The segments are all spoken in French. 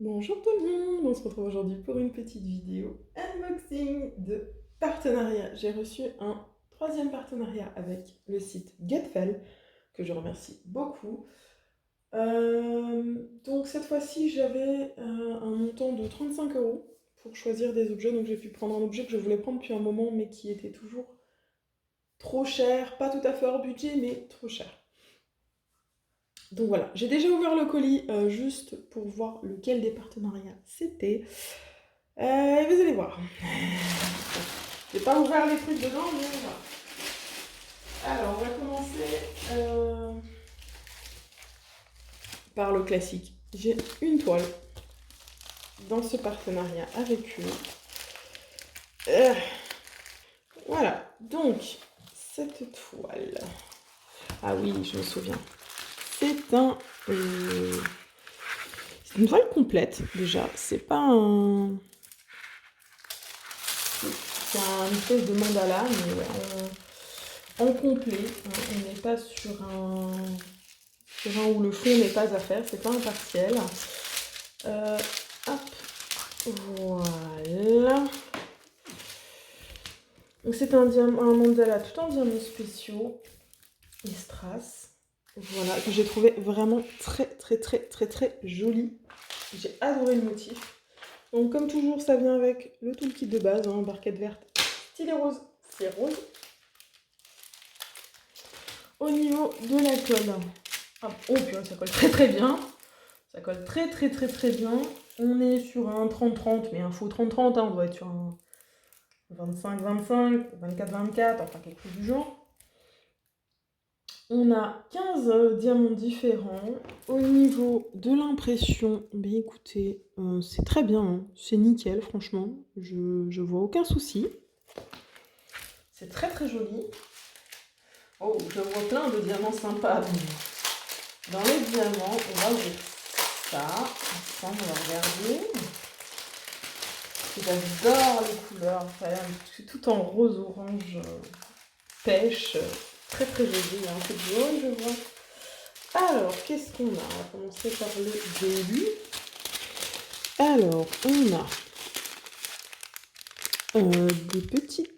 Bonjour tout le monde, on se retrouve aujourd'hui pour une petite vidéo unboxing de partenariat. J'ai reçu un troisième partenariat avec le site Getfel, que je remercie beaucoup. Donc cette fois-ci j'avais un montant de 35 € pour choisir des objets, donc j'ai pu prendre un objet que je voulais prendre depuis un moment mais qui était toujours trop cher, pas tout à fait hors budget mais trop cher. Donc voilà, j'ai déjà ouvert le colis juste pour voir lequel des partenariats c'était. Et vous allez voir. J'ai pas ouvert les trucs dedans, mais voilà. Alors, on va commencer par le classique. J'ai une toile dans ce partenariat avec eux. Voilà, donc, cette toile. Ah oui, je me souviens. C'est une toile complète, déjà. C'est pas un... C'est un espèce de mandala, mais ouais, en complet. On n'est pas sur un où le fond n'est pas à faire, c'est pas un partiel. Hop, voilà. Donc c'est un mandala tout en diamants spéciaux et strass. Voilà, que j'ai trouvé vraiment très joli. J'ai adoré le motif. Donc comme toujours, ça vient avec le toolkit de base, hein, barquette verte, stylet rose, c'est rose. Au niveau de la colle, oh puis ça colle très bien. Ça colle très bien. On est sur un 30-30, mais un faux 30-30, hein. On doit être sur un 25-25, 24-24, enfin quelque chose du genre. On a 15 diamants différents. Au niveau de l'impression, ben écoutez, c'est très bien, hein. C'est nickel, franchement. Je vois aucun souci. C'est très joli. Oh, je vois plein de diamants sympas. Dans les diamants, on va ouvrir ça. Ensemble, on va regarder. J'adore les couleurs. C'est tout en rose, orange, pêche. Très joli. Il y a un peu de jaune, je vois. Alors, qu'est-ce qu'on a? On va commencer par le début. Alors, on a des petites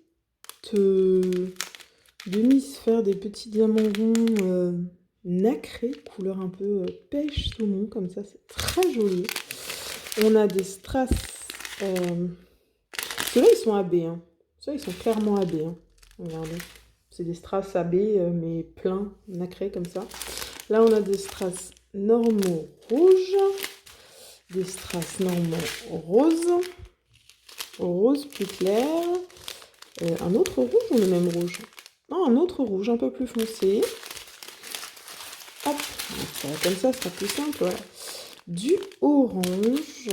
demi-sphères, des petits diamants ronds nacrés, couleur un peu pêche saumon, comme ça, c'est très joli. On a des strass. Ceux-là, ils sont AB. Hein. Ceux-là, ils sont clairement AB. Hein. Regardez. C'est des strass AB, mais pleins, nacrés, comme ça. Là, on a des strass normaux rouges. Des strass normaux roses. Rose plus clair. Un autre rouge ou le même rouge? Non, un autre rouge, un peu plus foncé. Hop. Comme ça sera plus simple, voilà. Du orange.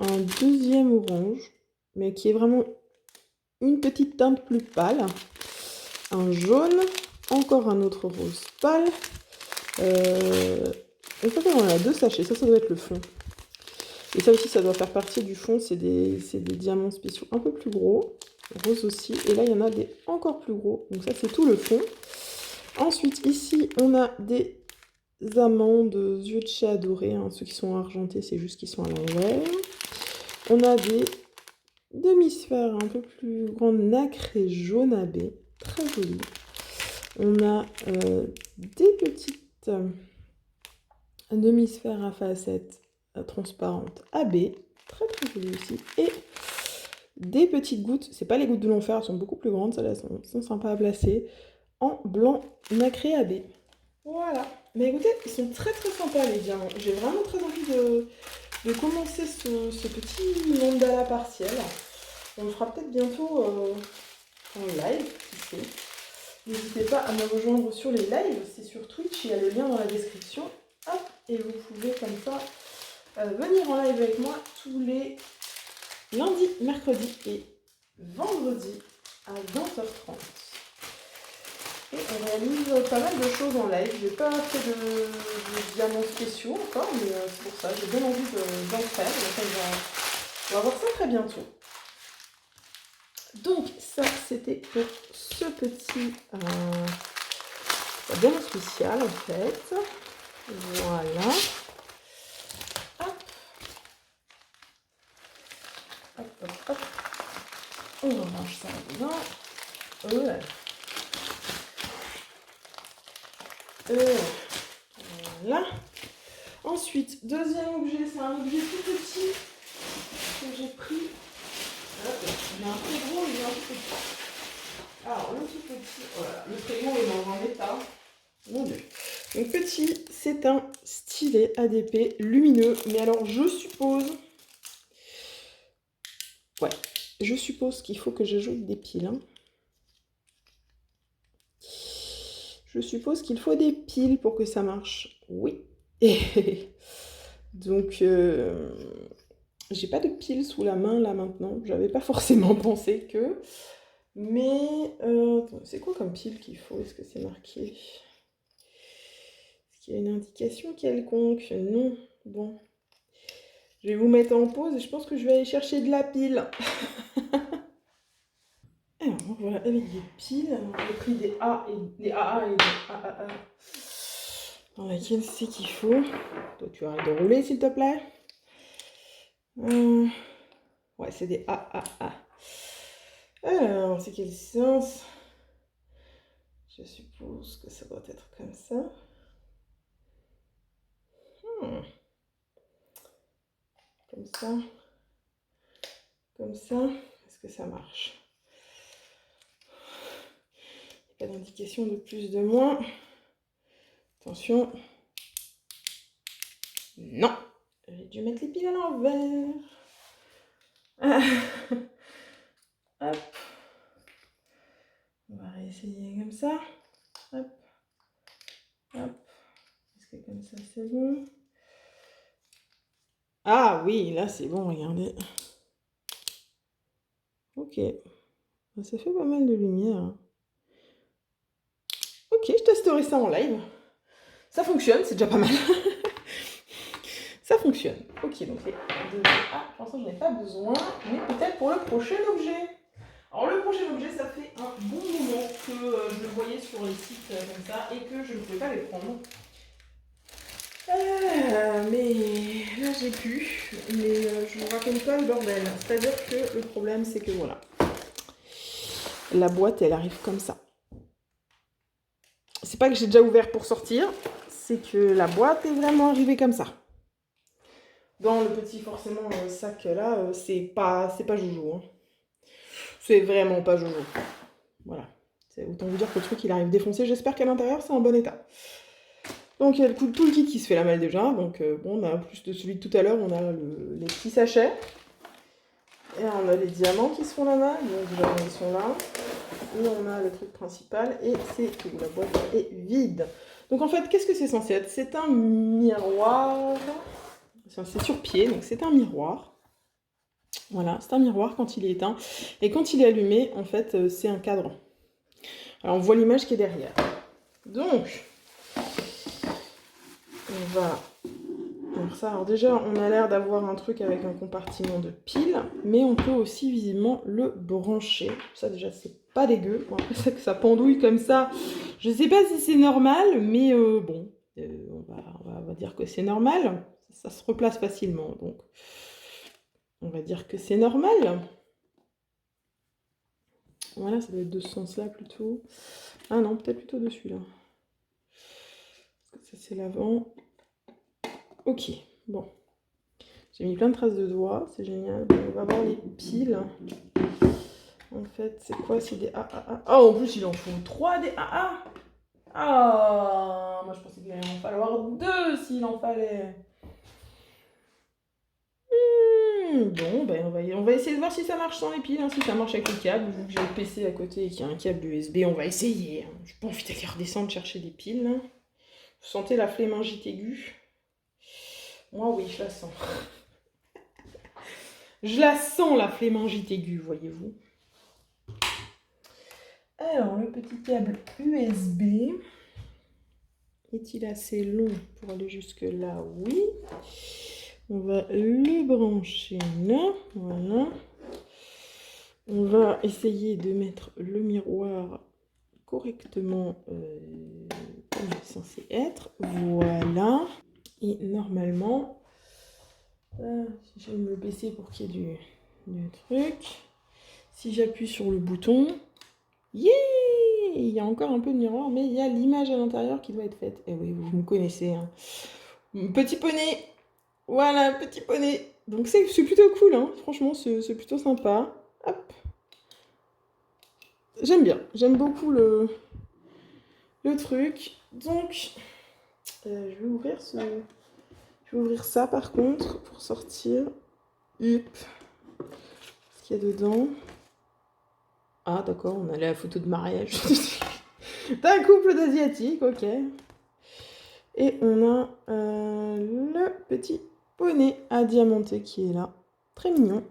Un deuxième orange, mais qui est vraiment une petite teinte plus pâle. Un jaune, encore un autre rose pâle. Et ça, on a 2 sachets, ça doit être le fond. Et ça aussi, ça doit faire partie du fond, c'est des diamants spéciaux un peu plus gros. Rose aussi, et là, il y en a des encore plus gros. Donc ça, c'est tout le fond. Ensuite, ici, on a des amandes yeux de chat dorés. Hein. Ceux qui sont argentés, c'est juste qu'ils sont à l'envers. On a des demi-sphères un peu plus grandes, nacrées jaune AB, très jolies. On a des petites demi-sphères à facettes transparentes AB, très jolies aussi. Et des petites gouttes, c'est pas les gouttes de l'enfer, elles sont beaucoup plus grandes, celles-là sont sympas à placer, en blanc nacré AB. Voilà. Mais écoutez, ils sont très sympas les diamants. J'ai vraiment très envie de commencer ce petit mandala partiel. On le fera peut-être bientôt en live, qui sait. N'hésitez pas à me rejoindre sur les lives, c'est sur Twitch, il y a le lien dans la description. Hop, et vous pouvez comme ça venir en live avec moi tous les lundis, mercredis et vendredis à 20h30. Et on réalise pas mal de choses en live. J'ai pas fait de diamants spéciaux encore, mais c'est pour ça, j'ai bien envie d'en faire. Donc on va voir ça très bientôt. Donc ça, c'était pour ce petit diamant spécial en fait. Voilà. Hop. range ça dedans. Voilà. Voilà. Ensuite, deuxième objet, c'est un objet tout petit que j'ai pris. Il y a un très gros et un tout petit. Alors, le tout petit, voilà, le très gros est dans un état. Mon Dieu. Donc, petit, c'est un stylet ADP lumineux. Mais alors, je suppose... Ouais, je suppose qu'il faut que j'ajoute des piles. Hein. Je suppose qu'il faut des piles pour que ça marche. Oui. Donc, j'ai pas de piles sous la main là maintenant. J'avais pas forcément pensé que. Mais, c'est quoi comme pile qu'il faut? Est-ce que c'est marqué? Est-ce qu'il y a une indication quelconque? Non. Bon. Je vais vous mettre en pause et je pense que je vais aller chercher de la pile. Alors, voilà, avec des piles. J'ai pris des A et des AA et des AAA. Dans laquelle c'est qu'il faut. Toi, tu arrêtes de rouler, s'il te plaît. Ouais, c'est des AAA. Alors, c'est quel sens? Je suppose que ça doit être comme ça. Comme ça. Comme ça. Est-ce que ça marche? Il n'y a pas d'indication de plus, de moins. Attention. Non. J'ai dû mettre les piles à l'envers. Hop. On va réessayer comme ça. Hop. Hop. Est-ce que comme ça c'est bon? Ah oui, là c'est bon, regardez. Ok. Ça fait pas mal de lumière. Ok, je testerai ça en live. Ça fonctionne, c'est déjà pas mal. Ça fonctionne. Ok, donc les 2. Ah, pour l'instant, je n'en ai pas besoin, mais peut-être pour le prochain objet. Alors, le prochain objet, ça fait un bon moment que je le voyais sur les sites comme ça et que je ne pouvais pas les prendre. Mais là, j'ai pu. Mais je vous raconte pas le bordel. C'est-à-dire que le problème, c'est que voilà. La boîte, elle arrive comme ça. C'est pas que j'ai déjà ouvert pour sortir, c'est que la boîte est vraiment arrivée comme ça. Dans le petit, forcément, sac là, c'est pas joujou. Hein. C'est vraiment pas joujou. Voilà. C'est autant vous dire que le truc, il arrive défoncé. J'espère qu'à l'intérieur, c'est en bon état. Donc, il y a tout le kit qui se fait la malle déjà. Donc, bon, on a plus de celui de tout à l'heure. On a les petits sachets. Et on a les diamants qui se font la malle. Donc, déjà, ils sont là. Et on a le truc principal. Et c'est tout. La boîte est vide. Donc, en fait, qu'est-ce que c'est censé être? C'est un miroir... C'est sur pied, donc c'est un miroir. Voilà, c'est un miroir quand il est éteint. Et quand il est allumé, en fait, c'est un cadre. Alors, on voit l'image qui est derrière. Donc, on va... Alors déjà, on a l'air d'avoir un truc avec un compartiment de piles, mais on peut aussi visiblement le brancher. Ça, déjà, c'est pas dégueu. Bon, après, c'est que ça pendouille comme ça. Je sais pas si c'est normal, mais bon, on va dire que c'est normal. Ça se replace facilement, donc... On va dire que c'est normal. Voilà, ça doit être de ce sens-là plutôt. Ah non, peut-être plutôt dessus là. Parce que ça c'est l'avant. Ok, bon. J'ai mis plein de traces de doigts, c'est génial. On va voir les piles. En fait, c'est quoi? C'est des AAA. Ah, en plus, il en faut 3 des AA. Ah, moi je pensais qu'il allait en falloir 2 s'il en fallait. Bon, ben on va essayer de voir si ça marche sans les piles, hein, si ça marche avec le câble. Vu que j'ai le PC à côté et qu'il y a un câble USB, on va essayer. Hein. J'ai pas envie d'aller redescendre chercher des piles. Là. Vous sentez la flémingite aiguë? Moi, oui, je la sens. Je la sens, la flémingite aiguë, voyez-vous. Alors, le petit câble USB. Est-il assez long pour aller jusque là? Oui. On va le brancher là, voilà. On va essayer de mettre le miroir correctement comme il est censé être. Voilà. Et normalement, si je vais me le baisser pour qu'il y ait du truc, Si j'appuie sur le bouton, yeah, il y a encore un peu de miroir, mais il y a l'image à l'intérieur qui doit être faite. Et oui, vous me connaissez, hein. Petit poney. Voilà, petit poney. Donc c'est plutôt cool, hein. Franchement, c'est plutôt sympa. Hop. J'aime bien. J'aime beaucoup le truc. Donc, je vais ouvrir ça par contre pour sortir. Hop. Ce qu'il y a dedans. Ah d'accord, on a la photo de mariage d'un couple d'asiatiques, ok. Et on a le petit poney à diamanter qui est là. Très mignon.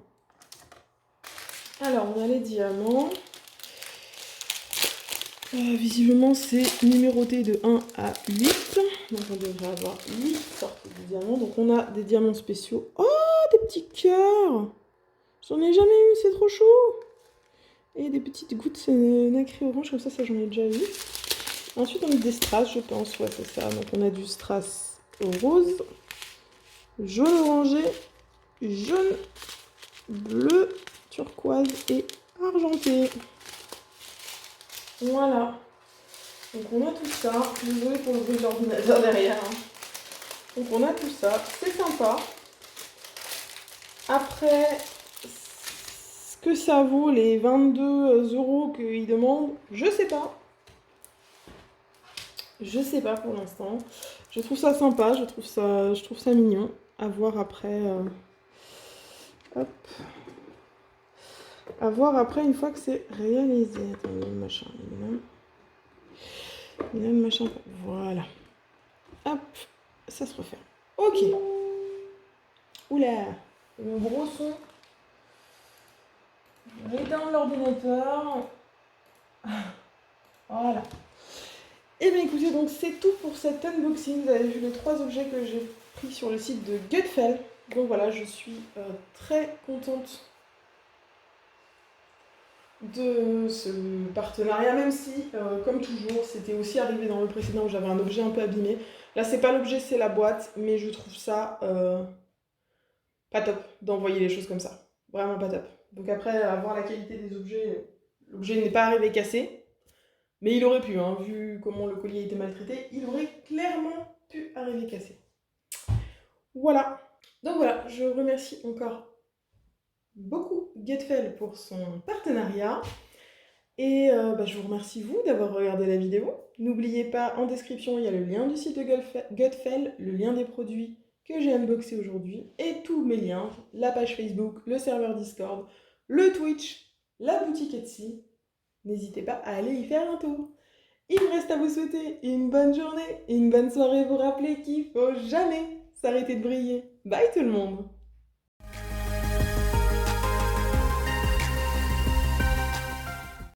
Alors, on a les diamants. Visiblement, c'est numéroté de 1 à 8. Donc, on devrait avoir 8 sortes de diamants. Donc, on a des diamants spéciaux. Oh, des petits cœurs! J'en ai jamais eu, c'est trop chaud! Et des petites gouttes nacrées orange, comme ça j'en ai déjà eu. Ensuite, on a des strass, je pense. Ouais, c'est ça. Donc, on a du strass rose, jaune orangé, jaune, bleu, turquoise et argenté. Voilà. Donc, on a tout ça. Désolée pour le bruit de l'ordinateur derrière. Hein. Donc, on a tout ça. C'est sympa. Après, ce que ça vaut les 22 € qu'ils demandent, je sais pas. Je sais pas pour l'instant. Je trouve ça sympa, je trouve ça mignon. À voir après. Hop. À voir après une fois que c'est réalisé. Attends, il y a le machin. Il y a le machin. Voilà. Hop. Ça se referme. Ok. Oula. Le gros son. J'éteins l'ordinateur. Voilà. Et bien écoutez, donc c'est tout pour cet unboxing. Vous avez vu les 3 objets que j'ai pris sur le site de Gutfeld. Donc voilà, je suis très contente de ce partenariat, même si, comme toujours, c'était aussi arrivé dans le précédent où j'avais un objet un peu abîmé. Là, c'est pas l'objet, c'est la boîte, mais je trouve ça pas top d'envoyer les choses comme ça. Vraiment pas top. Donc après, à voir la qualité des objets, l'objet n'est pas arrivé cassé. Mais il aurait pu, hein, vu comment le collier était maltraité, il aurait clairement pu arriver cassé. Voilà. Donc voilà, je remercie encore beaucoup Gutfeld pour son partenariat. Et je vous remercie vous d'avoir regardé la vidéo. N'oubliez pas, en description, il y a le lien du site de Gutfeld, le lien des produits que j'ai unboxé aujourd'hui, et tous mes liens, la page Facebook, le serveur Discord, le Twitch, la boutique Etsy. N'hésitez pas à aller y faire un tour. Il me reste à vous souhaiter une bonne journée et une bonne soirée. Vous rappeler qu'il faut jamais s'arrêter de briller. Bye tout le monde!